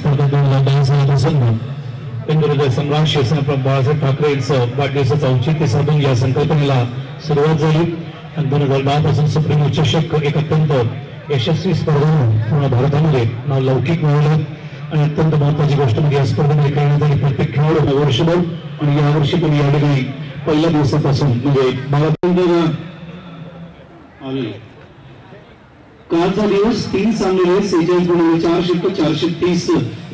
स्पर्धा 2022 प्रसंगी इंद्रजय सम्राट शासनप्रमुख बाळासाहेब ठाकरे यांचं वाढदिवसाचं औचित्य साधून या संकल्पनेला सुरुवात झाली आणि 2010 पासून सुप्रीमो चषक एक अत्यंत यशस्वी स्पर्धा पूर्ण भारतामध्ये नाव लौकिक मिळवलं आणि अत्यंत महत्त्वाची गोष्ट म्हणजे या स्पर्धेमध्ये खेळण्यात आली प्रत्येक खेळाडू वर्षभर आणि यावर्षी पण या ठिकाणी पहिल्या दिवसापासून म्हणजे कालचा दिवस 3 सामने 46 षटक 430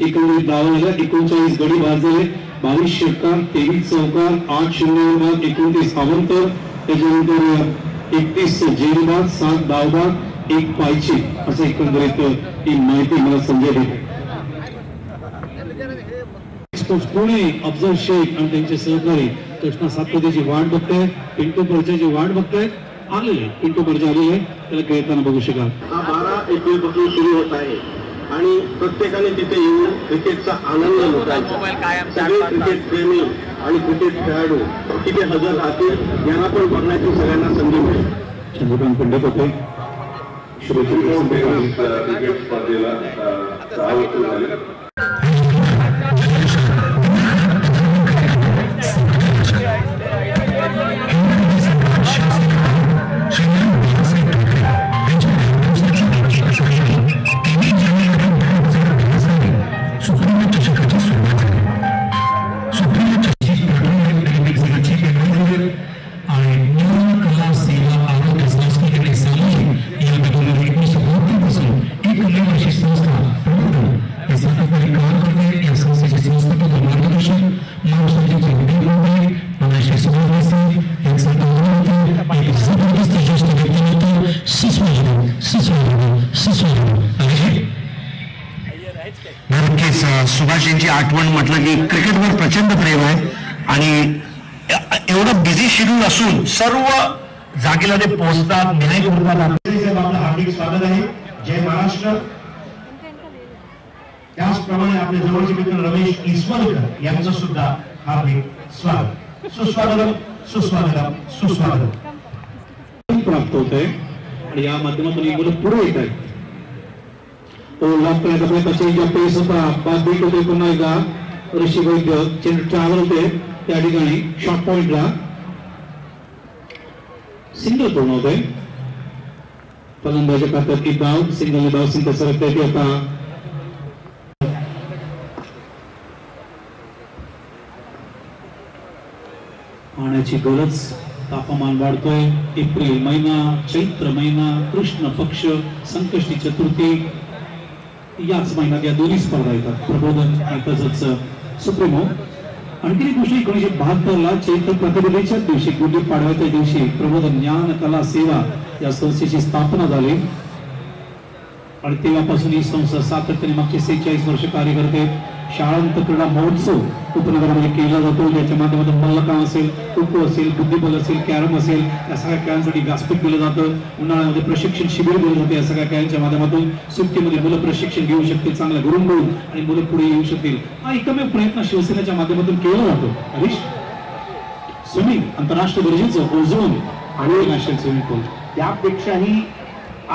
एकंदरीत धावा झाल्या 39 गडी बाद झाले 22 षटकार 23 चौकार 8 शून्यबाद 29 अवंतर त्याच्यानंतर 31 जेरीबाद 7 धावबाद 1 पायची असं एकंदरीत ही माहिती मला संजय देते. पुणे अफजल शेख आणि त्यांचे सहकारी कृष्णा सातपुतेची वाट बघतायत पिंटू पर्चाची वाट बघतायत आलेले पिंटू पर्चा आलेले त्याला खेळताना बघू शकाल. हा 12 एप्रिल पासून सुरू होत आहे आणि प्रत्येकाने तिथे येऊन क्रिकेटचा आनंद लुटायचा. सगळे क्रिकेट प्रेमी आणि क्रिकेट खेळाडू तिथे हजर राहतील यांना पण बघण्याची सगळ्यांना संधी मिळेल. चंद्रकांत पंडित होते क्रिकेट स्पर्धेला 6 वर्ष झाले. सुभाषजींची आठवण म्हटलं की क्रिकेटवर प्रचंड प्रेम आहे आणि एवढं बिझी शेड्यूल असून सर्व जागेला ते पोहोचतात न्याय करतात. आपलं हार्दिक स्वागत आहे. जय महाराष्ट्र. त्याचप्रमाणे आपले जवळचे मित्र रमेश ईश्वरकर यांचं सुद्धा हार्दिक स्वागत. सुस्वागतम सुस्वागतम सुस्वागतम प्राप्त होत आहे आणि या माध्यमातून ही मुलं पुढे येत आहेत. पेस होता बाद बीट होते पुन्हा एकदा ऋषी वैद्य चेंडू ट्रॅव्हल होते त्या ठिकाणी शॉर्ट पॉइंटला सिंगल पूर्ण होते. फलंदाजी करतात एक धाव सिंगल धाव सिंगल सरकता येते. आता पाण्याची गरज तापमान वाढतोय. एप्रिल महिना चैत्र महिना कृष्ण पक्ष संकष्टी चतुर्थी याच महिन्यात या दोन्ही स्पर्धा येतात प्रबोधन आणि तसंच सुप्रीमो. आणखी एक गोष्ट 1972 चैत्र प्रतिपदेच्या दिवशी गुढी पाडव्याच्या दिवशी प्रबोधन ज्ञान कला सेवा या संस्थेची स्थापना झाली आणि तेव्हापासून ही संस्था सातत्याने मागचे 46 वर्ष कार्य करते. शाळांत क्रीडा महोत्सव उपनगरामध्ये केला जातो ज्याच्या माध्यमातून मल्लखांब असेल खो खो असेल बुद्धिबळ असेल कॅरम असेल या सगळ्या खेळांसाठी व्यासपीठ दिलं जातं. उन्हाळ्यामध्ये प्रशिक्षण शिबिर दिलं जाते. या सगळ्या खेळांच्या माध्यमातून सुट्टीमध्ये मुलं प्रशिक्षण घेऊ शकतील चांगल्या गुरुंकडून आणि मुलं पुढे येऊ शकतील. हा एकमेव प्रयत्न शिवसेनेच्या माध्यमातून केला जातो. हरीश स्विमिंग आंतरराष्ट्रीय दर्जाचं ओझोन आणि नॅशनल स्विमिंग पूल त्यापेक्षाही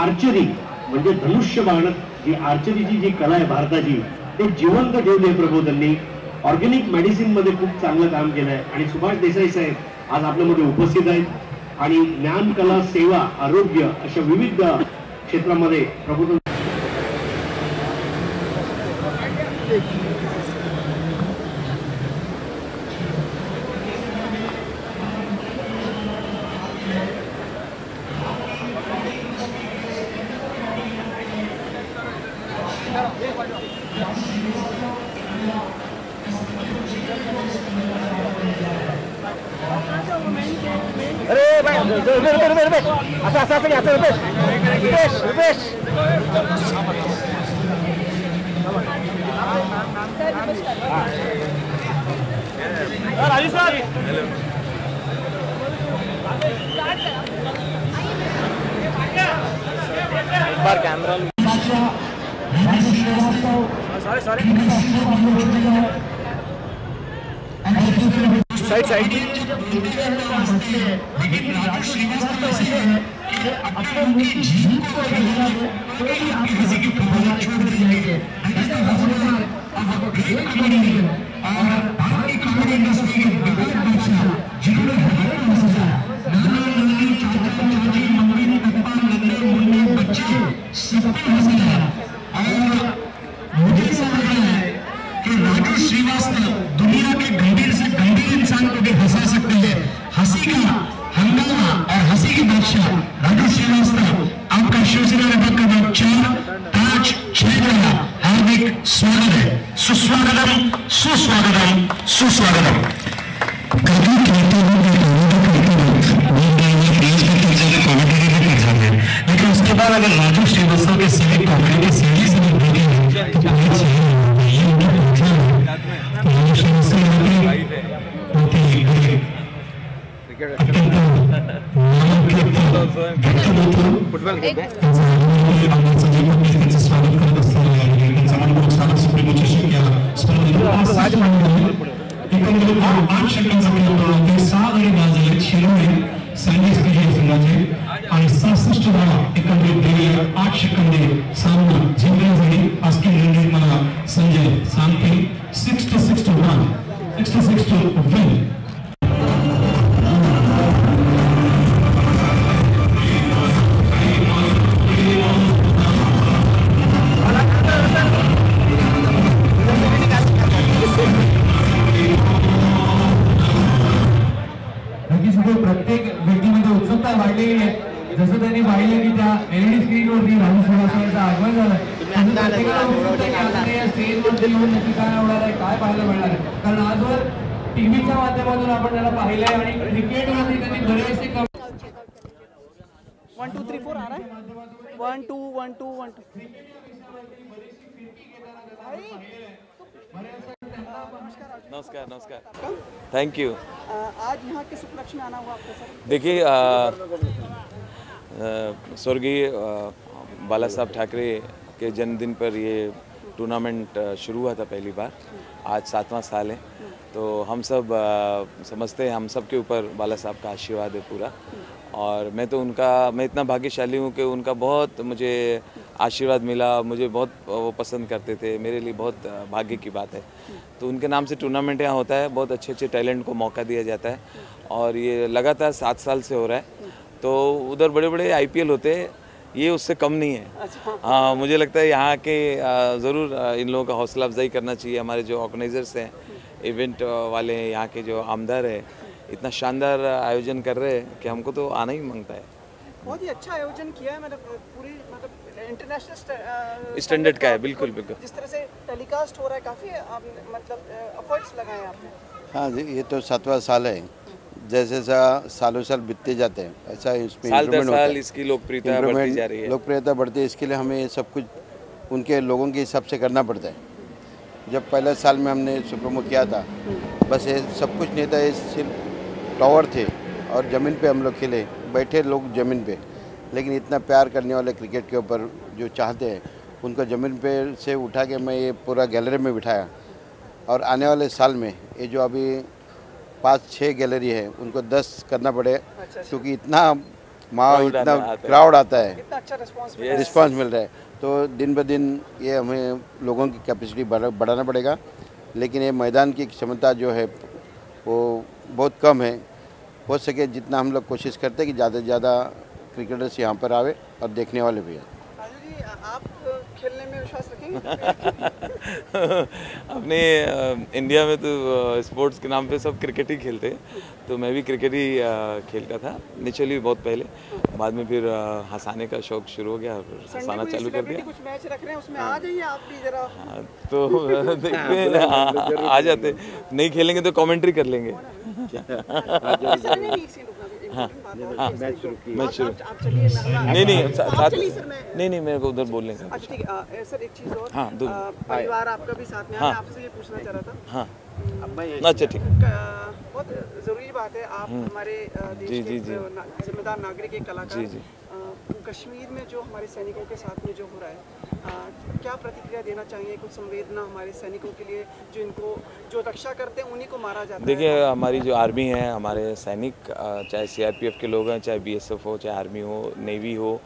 आर्चरी म्हणजे धनुष्य बाण जी आर्चरीची जी कला आहे भारताची ते जिवंत ठेवले प्रबोधननी. ऑर्गॅनिक मेडिसिन मध्ये खूप चांगलं काम केलं आहे आणि सुभाष देसाई साहेब आज आपल्यामध्ये उपस्थित आहेत आणि ज्ञान कला सेवा आरोग्य अशा विविध क्षेत्रामध्ये प्रबोधन अरे भाई असं घ्यायचं रुपेश राजू सर बार कैमरा सॉरी साइड साइड एक कॉमेडी और भारत की कॉमेडी इंडस्ट्री के बेकार बादशाह जिन्होंने हमारे हंसाया नाना नानी चाचा चाची मम्मी पापा नन्हे मुन्ने बच्चे सबको हंसाया। और मुझे ऐसा लग रहा है कि राजू श्रीवास्तव दुनिया के गंभीर से गंभीर इंसान को भी हंसा सकते हैं। हंसी का हंगामा और हंसी के बादशाह राजू श्रीवास्तव आपका शिवसेना विभाग का नाम 4, 5, 6 का हार्दिक स्वागत है। सुस्वागतम सुस्वागतम सुस्वागतम। लेकिन उसके बाद अगर राजू श्रीवास्तव के सभी कॉमेडी की सीरीज में देखेंगे तो आणि 66 धावा एकंदरीत दिलेल्या 8 सेकंदे सामना जिंकण्यासाठी आस्किन रणजित मला संजय सांगते 66 to 1 66 to win। प्रत्येक व्यक्तीमध्ये उत्सुकता वाढलेली आहे। जसं त्यांनी पाहिलं की त्या एलईडी स्क्रीनवरती राजू श्रीवास्तवांचं आगमन झालं, प्रत्येकाला उत्सुकता की आता या स्टेजवरती येऊन नक्की काय होणार आहे, काय पाहायला मिळणार आहे। कारण आजवर टीव्हीच्या माध्यमातून आपण त्याला पाहिलंय आणि क्रिकेटवरती त्यांनी बरेचसे 1 2 3 4 आ रहा है 1 2 1 2 1 2। नमस्कार नमस्कार, थैंक यू। आज यहाँ किस उपलक्ष्य में आना हुआ आपको सर? देखिए स्वर्गीय बाला साहब ठाकरे के जन्मदिन पर ये टूर्नामेंट शुरू हुआ था पहली बार। आज 7वां साल है, तो हम सब समझते हैं हम सब के ऊपर बाला साहब का आशीर्वाद है पूरा। और मैं इतना भाग्यशाली हूँ कि उनका बहुत मुझे आशीर्वाद मिला, मुझे बहुत वो पसंद करते थे, मेरे लिए बहुत भाग्य की बात है। तो उनके नाम से टूर्नामेंट यहाँ होता है, बहुत अच्छे अच्छे टैलेंट को मौका दिया जाता है और ये लगातार 7 साल से हो रहा है। तो उधर बड़े बड़े IPL होते हैं, ये उससे कम नहीं है। हाँ, मुझे लगता है यहाँ के ज़रूर इन लोगों का हौसला अफजाई करना चाहिए। हमारे जो ऑर्गेनाइजर्स हैं, इवेंट वाले हैं, यहाँ के जो आमदार है, इतना शानदार आयोजन कर रहे हैं कि हमको तो आना ही मांगता है। बहुत ही अच्छा आयोजन किया है, मतलब पूरी इंटरनेशनल स्टैंडर्ड का है, बिल्कुल बिल्कुल। जिस तरह से टेलीकास्ट हो रहा है, काफ़ी मतलब एफर्ट्स लगाए आपने। हाँ जी, ये तो 7वां साल है। जैसे सालों साल बीतते जाते हैं ऐसा इसमें साल दर साल इसकी लोकप्रियता बढ़ती जा रही है। लोकप्रियता बढ़ती है, इसके लिए हमें सब कुछ उनके लोगों के हिसाब से करना पड़ता है। जब पहले साल में हमने सुप्रीमो किया था, बस ये सब कुछ नहीं था, ये सिर्फ टावर थे और ज़मीन पे हम लोग खेले, बैठे लोग ज़मीन पे। लेकिन इतना प्यार करने वाले क्रिकेट के ऊपर जो चाहते हैं, उनको ज़मीन पे से उठा के मैं ये पूरा गैलरी में बिठाया। और आने वाले साल में ये जो अभी 5-6 गैलरी है, उनको 10 करना पड़े, क्योंकि इतना इतना क्राउड आता है, इतना अच्छा रिस्पॉन्स मिल रहा है। तो दिन ब दिन ये हमें लोगों की कैपेसिटी बढ़ाना पड़ेगा। लेकिन ये मैदान की क्षमता जो है वो बहुत कम है। हो सके जितना हम लोग कोशिश करते हैं कि ज़्यादा से ज़्यादा क्रिकेटर्स यहाँ पर आवे और देखने वाले भी हैं। आप खेलने में विश्वास रखेंगे? अपने इंडिया में तो स्पोर्ट्स के नाम पे सब क्रिकेट ही खेलते हैं, तो मैं भी क्रिकेट ही खेलता था इनिशियली बहुत पहले। बाद में फिर हंसाने का शौक शुरू हो गया, हंसाना चालू कर दिया। कुछ मैच रख रहे हैं, उसमें आ जाइए आप भी जरा। तो देखते हैं, आ जाते। नहीं खेलेंगे तो कमेंट्री कर लेंगे। मैच शुरू नहीं मेरे को उधर बोलने का। अच्छा ठीक है सर, एक चीज़ और। हाँ, परिवार आपका भी साथ में है, मैं आपसे ये पूछना चाह रहा था। हाँ, अच्छा ठीक। बहुत ज़रूरी बात है, आप हमारे देश के जिम्मेदार नागरिक, एक कलाकार। कश्मीर में जो हमारे सैनिकों के साथ में जो हो रहा है, क्या प्रतिक्रिया देना चाहिए? कुछ संवेदना हमारे सैनिकों के लिए जो इनको जो रक्षा करते हैं, उन्हीं को मारा जाता है। देखिए, हमारी जो आर्मी है, हमारे सैनिक, चाहे CRPF के लोग हैं, चाहे BSF हो, चाहे आर्मी हो, नेवी हो,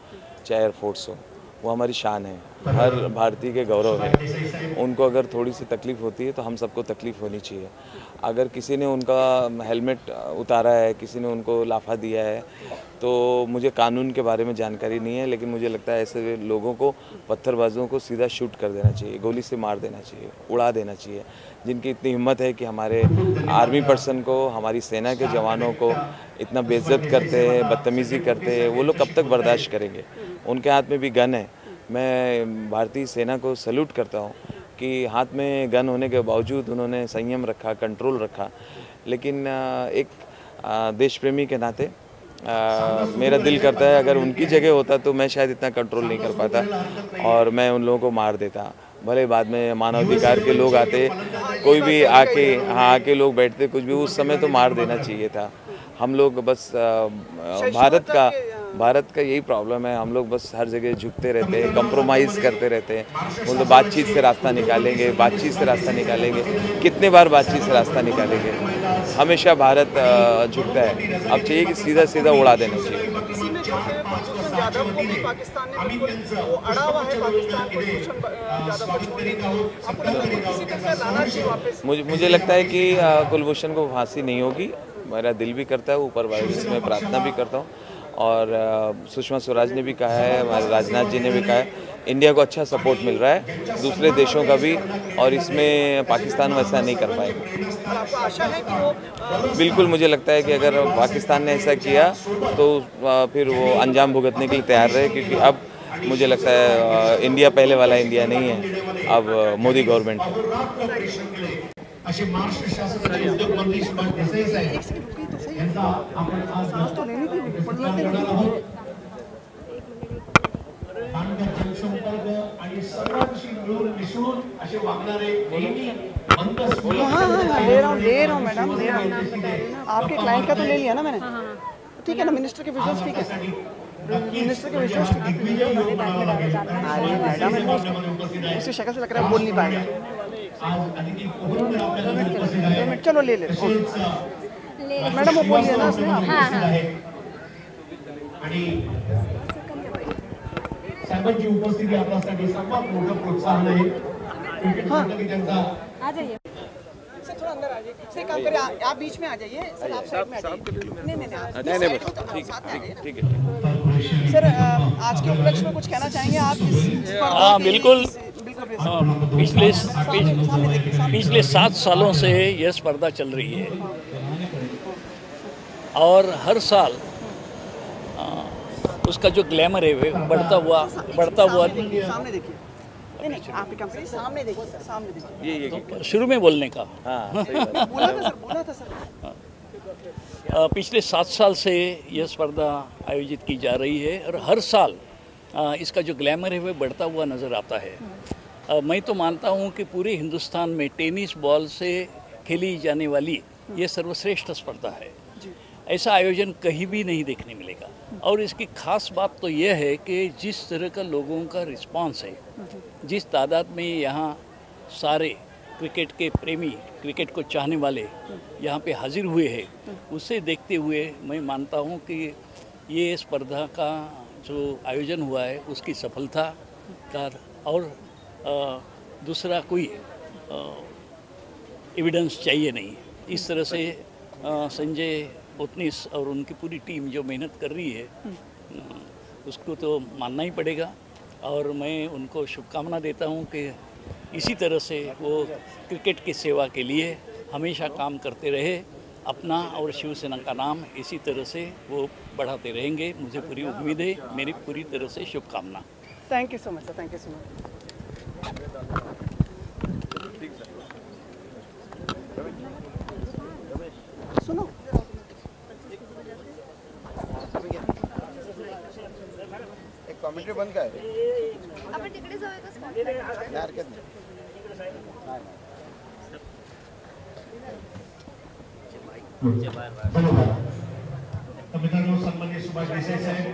चाहे एयरफोर्स हो, वो हमारी शान है, हर भारतीय के गौरव है। उनको अगर थोड़ी सी तकलीफ़ होती है तो हम सबको तकलीफ़ होनी चाहिए। अगर किसी ने उनका हेलमेट उतारा है, किसी ने उनको लाफा दिया है, तो मुझे कानून के बारे में जानकारी नहीं है, लेकिन मुझे लगता है ऐसे लोगों को, पत्थरबाजों को सीधा शूट कर देना चाहिए, गोली से मार देना चाहिए, उड़ा देना चाहिए। जिनकी इतनी हिम्मत है कि हमारे आर्मी पर्सन को, हमारी सेना के जवानों को इतना बेइज्जत करते हैं, बदतमीज़ी करते हैं, वो लोग कब तक बर्दाश्त करेंगे? उनके हाथ में भी गन है। मैं भारतीय सेना को सैल्यूट करता हूँ कि हाथ में गन होने के बावजूद उन्होंने संयम रखा, कंट्रोल रखा। लेकिन एक देश प्रेमी के नाते मेरा दिल करता है अगर उनकी जगह होता तो मैं शायद इतना कंट्रोल नहीं कर पाता और मैं उन लोगों को मार देता। भले बाद में मानवाधिकार के लोग आते, कोई भी आके लोग बैठते, कुछ भी, उस समय तो मार देना चाहिए था। हम लोग बस भारत का यही प्रॉब्लम है, हम लोग बस हर जगह झुकते रहते हैं, कंप्रोमाइज़ करते रहते हैं। बोलते बातचीत से रास्ता निकालेंगे, बातचीत से रास्ता निकालेंगे, कितने बार बातचीत से रास्ता निकालेंगे? हमेशा भारत झुकता है। अब चाहिए कि सीधा सीधा उड़ा देना चाहिए। यादव को भी पाकिस्तान ने बिल्कुल वो अड़ा हुआ है, पाकिस्तान कुलभूषण यादव को छोड़ने का। आपको लगता है किसी तरह से लाना चाहिए वापस? मुझे लगता है कि कुलभूषण को फांसी नहीं होगी। मेरा दिल भी करता है, ऊपर वाले से मैं प्रार्थना भी करता हूँ। और सुषमा स्वराज ने भी कहा है, हमारे राजनाथ जी ने भी कहा है, इंडिया को अच्छा सपोर्ट मिल रहा है दूसरे देशों का भी, और इसमें पाकिस्तान वैसा नहीं कर पाएगा। आपको आशा है कि वो? बिल्कुल, मुझे लगता है कि अगर पाकिस्तान ने ऐसा किया तो फिर वो अंजाम भुगतने के लिए तैयार रहे, क्योंकि अब मुझे लगता है इंडिया पहले वाला इंडिया नहीं है, अब मोदी गवर्नमेंट है। असे महाराष्ट्र शासनाचे उद्योग मंत्री सुभाष देसाई साहेब यांचा आपण आज जनसंपर्क आणि सर्वांशी मिळून मिसळून असे वागणारे नेहमी ले रहा हूँ मैडम, ले रहा हूँ। आपके क्लाइंट का तो ले लिया ना मैंने, ठीक है ना? मिनिस्टर के विजुअल्स ठीक है, मिनिस्टर के विजुअल्स ठीक है। अरे मैडम, उसकी शक्ल से लग रहा है बोल नहीं पाएगा। चलो ले ले मैडम, वो बोलिए ना उसने। साहेबांची उपस्थिती आपल्यासाठी सर्वात मोठं प्रोत्साहन आहे। आ जाइए सर, थोड़ा अंदर आ जाइए। सर काम करिए, आप बीच में आ जाइए सर, आप साइड में आ जाइए। नहीं ठीक है। सर आज के उपलक्ष्य में कुछ कहना चाहेंगे आप? हाँ बिल्कुल। पिछले 7 सालों से यह स्पर्धा चल रही है और हर साल उसका जो ग्लैमर है बढ़ता हुआ सामने देखिए। नहीं, आपकी कंपनी सामने देखिए सर, सामने देखिए। तो शुरू में बोलने का बोला था सर। पिछले 7 साल से यह स्पर्धा आयोजित की जा रही है और हर साल इसका जो ग्लैमर है वह बढ़ता हुआ नज़र आता है। मैं तो मानता हूं कि पूरे हिंदुस्तान में टेनिस बॉल से खेली जाने वाली ये सर्वश्रेष्ठ स्पर्धा है। ऐसा आयोजन कहीं भी नहीं देखने मिलेगा। और इसकी खास बात तो यह है कि जिस तरह का लोगों का रिस्पांस है, जिस तादाद में यहाँ सारे क्रिकेट के प्रेमी, क्रिकेट को चाहने वाले यहाँ पे हाजिर हुए हैं, उसे देखते हुए मैं मानता हूँ कि ये स्पर्धा का जो आयोजन हुआ है उसकी सफलता का और दूसरा कोई एविडेंस चाहिए नहीं। इस तरह से संजय उतनीस और उनकी पूरी टीम जो मेहनत कर रही है उसको तो मानना ही पड़ेगा। और मैं उनको शुभकामना देता हूं कि इसी तरह से वो क्रिकेट की सेवा के लिए हमेशा काम करते रहे। अपना और शिवसेना का नाम इसी तरह से वो बढ़ाते रहेंगे, मुझे पूरी उम्मीद है। मेरी पूरी तरह से शुभकामना। Thank you so much sir, thank you so much. सुनो एक कॉमेंट्री बंद काय आपण तिकडे जाऊया का स्पॉट? हरकत नाही। मित्रांनो, सन्माननीय सुभाष देसाई साहेब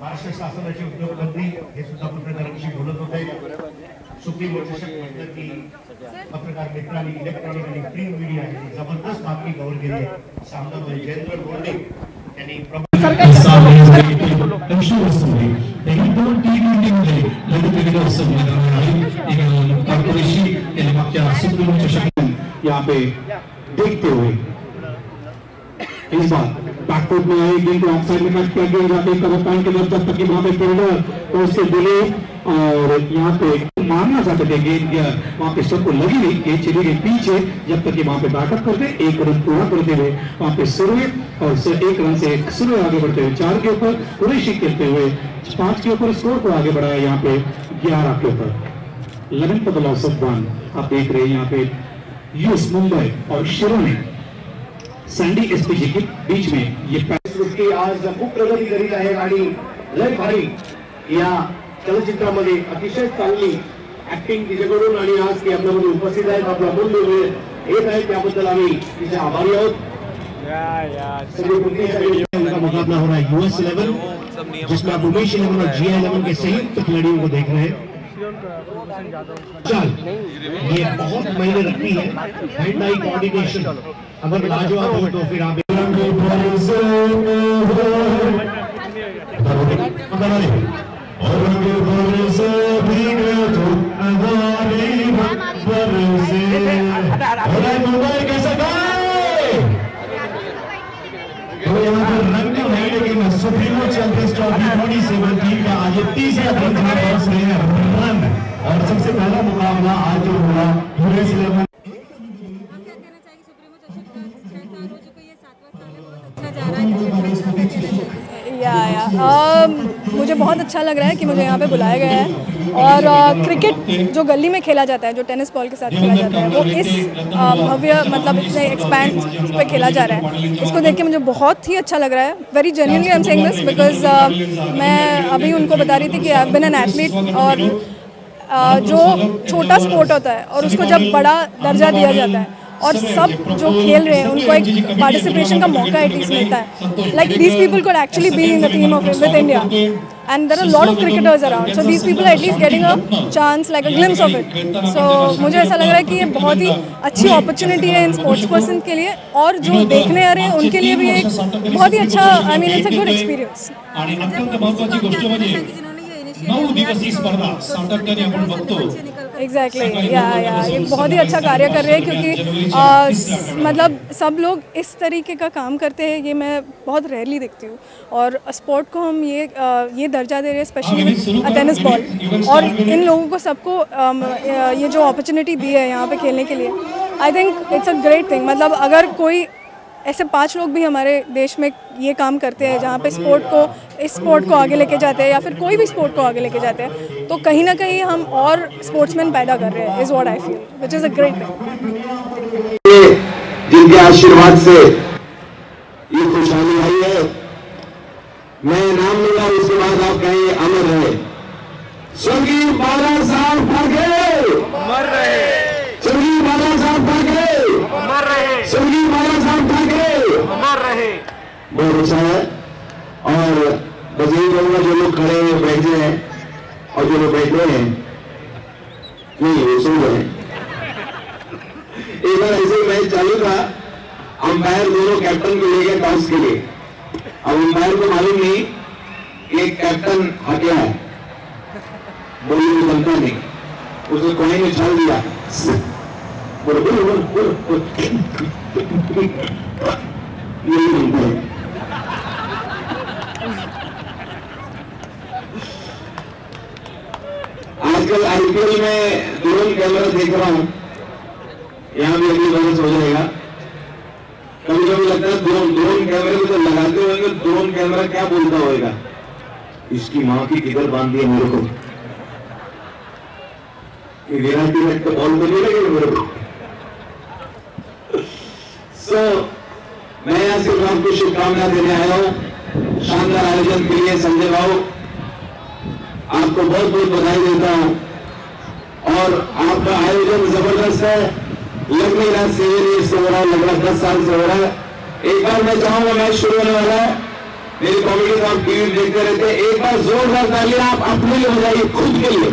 महाराष्ट्र शासनाचे उद्योग मंत्री हे सुद्धा पत्रकारांशी बोलत होते। सुप्रीम चषक म्हटलं की पत्रकार मित्रांनी इलेक्ट्रॉनिक आणि प्रिंट मीडिया ही जबरदस्त बातमी कव्हर केली आहे। सामना जयेंद्र बोर्डे यांनी ही 2 T20 मध्ये लघु क्रिकेट उत्सव मैदानावर आहे. एक कॉर्पोरेशन याने मागच्या सुप्रीम चषक यहाँ पे देखते हुए इस बार बैकफुट में आए गेंद को ऑफसाइड में कट किया गया. यहाँ पे कवर पॉइंट के अंदर जब तक कि वहां पे फील्डर तो उससे दिले और यहाँ पे मारना चाहते थे गेंद वहां पे सबको लगी नहीं, गेंद चली गई पीछे जब तक कि वहां पे बैकअप करते 1 रन पूरा करते हुए वहां पे सुरवे और 1 रन से सुरवे आगे बढ़ते हुए 4 के ऊपर कुरैशी खेलते हुए 5 के ऊपर स्कोर को आगे बढ़ाया. यहाँ पे 11 के ऊपर 11 for the loss of 1. आप देख रहे हैं यहाँ पे यूएस मुंबई और शिरोने सँडी एसपीजी के बीच में ये सृष्टी आज खूप प्रगती करीत आहे आणि लय भारी या चलचित्रामध्ये अतिशय चांगली ऍक्टिंग तिच्याकडून आणि आज ती आपल्यामध्ये उपस्थित आहेत. आपला अमूल्य वेळ येत आहे त्याबद्दल आम्ही तिचे आभारी आहोत. उनका मुकाबला हो रहा है यूएस 11 जिसमें आप उमेश 11 और GI 11 के संयुक्त खिलाड़ियों को देख रहे हैं. चल ये बहुत मायने रखती है हैंड आई कोऑर्डिनेशन. अगर लाजवाब हो तो फिर आप सुप्रीमो चैंपियंस ट्रॉफी 2017 का आज 30वां दिन बरस रहे हैं रन और सबसे पहला मुकाबला आज जो हुआ यूएस 11. मुझे बहुत अच्छा लग रहा है कि मुझे यहाँ पे बुलाया गया है और क्रिकेट जो गली में खेला जाता है, जो टेनिस बॉल के साथ खेला जाता है, वो इस भव्य मतलब इतने एक्सपैंड पे खेला जा रहा है. इसको देख के मुझे बहुत ही अच्छा लग रहा है. Very genuinely I am saying this because मैं अभी उनको बता रही थी कि I have been an athlete और जो छोटा स्पोर्ट होता है और उसको जब बड़ा दर्जा दिया जाता है और सब जो खेल रहे हैं उनको एक पार्टिसिपेशन का मौका एटलीस्ट मिलता है. Like these people could actually be in the team of with India and there are lot of cricketers around, so these people at least getting a chance like a glimpse of it. So मुझे ऐसा लग रहा है कि ये बहुत ही अच्छी opportunity है इन स्पोर्ट्स पर्सन के लिए और जो देखने आ रहे हैं उनके लिए भी एक बहुत ही अच्छा, I mean it's a good experience. आणि अत्यंत महत्त्वाची गोष्ट म्हणजे 9 दिवसीय स्पर्धा सातत्याने आपण बघतो. एग्जैक्टली या ये बहुत ही अच्छा कार्य कर रहे हैं क्योंकि मतलब सब लोग इस तरीके का काम करते हैं, ये मैं बहुत रेयरली देखती हूँ. और स्पोर्ट को हम ये दर्जा दे रहे हैं स्पेशली टेनिस बॉल, और इन लोगों को सबको ये जो अपॉर्चुनिटी दी है यहाँ पे खेलने के लिए, I think it's a great thing. मतलब अगर कोई ऐसे 5 लोग भी हमारे देश में ये काम करते हैं जहाँ पे इस स्पोर्ट को आगे लेके जाते हैं या फिर कोई भी स्पोर्ट को आगे लेके जाते हैं, तो कहीं ना कहीं हम और स्पोर्ट्समैन पैदा कर रहे हैं, is what I feel, which is a great thing. जिनके आशीर्वाद से ये खुशहाली आई है, मैं नाम लूंगा उसके बाद आप कहेंगे अमर रहे. स्वर्गीय बाला साहब ठाकरे मर रहे, स्वर्गीय बाला साहब ठाकरे मर रहे, स्वर्गीय बाला साहब ठाकरे मर रहे. बहुत अच्छा है. और बस यही कहूंगा जो लोग खड़े हुए बैठे हैं और जो लोग बैठे हैं नहीं सुन रहे. एक बार ऐसे मैच चालू था, अंपायर दोनों कैप्टन को ले गए टॉस के लिए. अब अंपायर को मालूम नहीं कि एक कैप्टन हटिया है, बोली में बनता नहीं, उसने कोई में छाल दिया. बोलो बोलो बोलो बोलो यही बनता है. आजकल आईपीएल में ड्रोन कैमरा देख रहा हूं, यहाँ भी अगली बरस हो जाएगा. कभी कभी लगता है ड्रोन कैमरे को तो लगाते होंगे, ड्रोन कैमरा क्या बोलता होगा, इसकी माँ की किधर बांध दी है मेरे को, विराटी मैच का बॉल तो नहीं लगेगा मेरे को. सो मैं यहाँ सिर्फ आपको शुभकामनाएं देने आया हूँ शानदार आयोजन के लिए. संजय बाबू आपको बहुत बहुत बधाई देता हूं. और आपका आयोजन जबरदस्त है, लग नहीं रहा 7 years से हो रहा है, लग रहा 10 साल से हो रहा है. एक बार मैं चाहूंगा मैच शुरू होने वाला है, मेरी कॉमेडी आप टीवी देखते रहते हैं, एक बार जोरदार ताली आप अपने लिए बजाइए, खुद के लिए,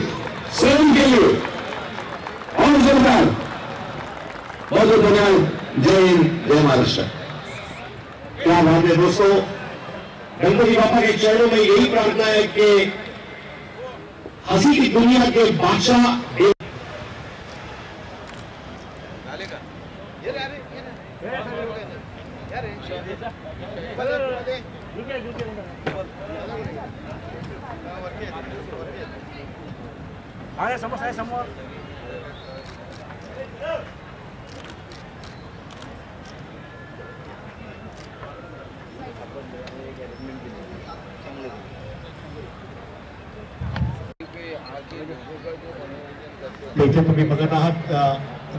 स्वयं के लिए, और जोरदार. बहुत बहुत धन्यवाद. जय हिंद, जय महाराष्ट्र. क्या बात है दोस्तों. गणपति बापा के चरणों में यही प्रार्थना है कि हंसी की दुनिया के बादशाह समोर इथे तुम्ही बघत आहात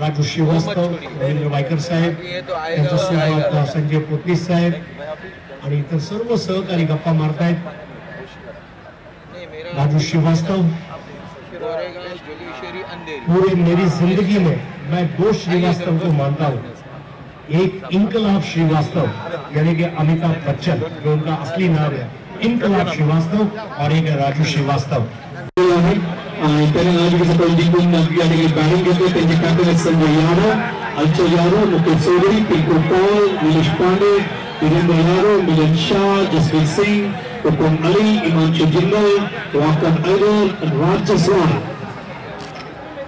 राजू श्रीवास्तव, रवींद्र वायकर साहेब, त्यांच्यासोबत संजय पोतनीस साहेब आणि इतर सर्व सहकारी गप्पा मारतायत. राजू श्रीवास्तव, पूरे मेरी जिंदगी में मैं दो श्रीवास्तव को मानता हूँ. एक इनकलाब श्रीवास्तव यानी कि अमिताभ बच्चन जो उनका असली नाम है, इनकलाब श्रीवास्तव, और एक है राजू श्रीवास्तव. जिंकून बॅटिंग घेतली. त्यांचे कॅप्टन आहेत संजय यादव, अंचल यादव, मुकेश चौधरी, पिंकू पॉल, निलेश पांडे, वीरेंद्र यादव, मिलिंद शाह, जसवीर सिंह, हुकुम अली, हिमांशु जिंदल, वाकन अय्यर, राज जसवाल.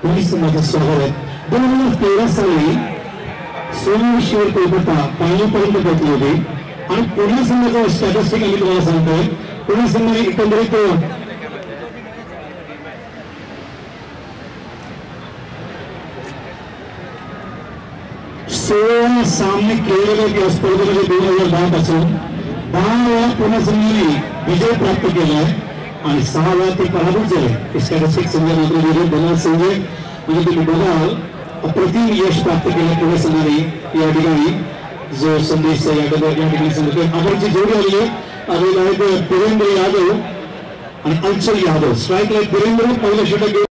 पोलीस माझं स्वागत आहे. 2013 साली सोमेश्वर कोलकाता फायनल पर्यंत पोहोचली होती आणि पुणे संघाचा स्टॅटिस्टिक आम्ही तुम्हाला सांगतोय. पुणे संघाने एकंदरीत 16 सामने खेळलेले या स्पर्धेमध्ये 2010 पासून 10 वेळा पुणे संघाने विजय प्राप्त केलाय आणि 6 वेळा ते पराभूत झाले. स्टॅटिस्टिक संघामध्ये धनराज संजय म्हणजे तुम्ही बघाल अप्रतिम यश प्राप्त केलं पुणे संघाने या ठिकाणी. जो संदेश या ठिकाणी सांगतोय अगरची जोडी आलेली आहे. वीरेंद्र यादव आणि अंचल यादव. स्ट्राईक लाईट वीरेंद्र पहिल्या षटक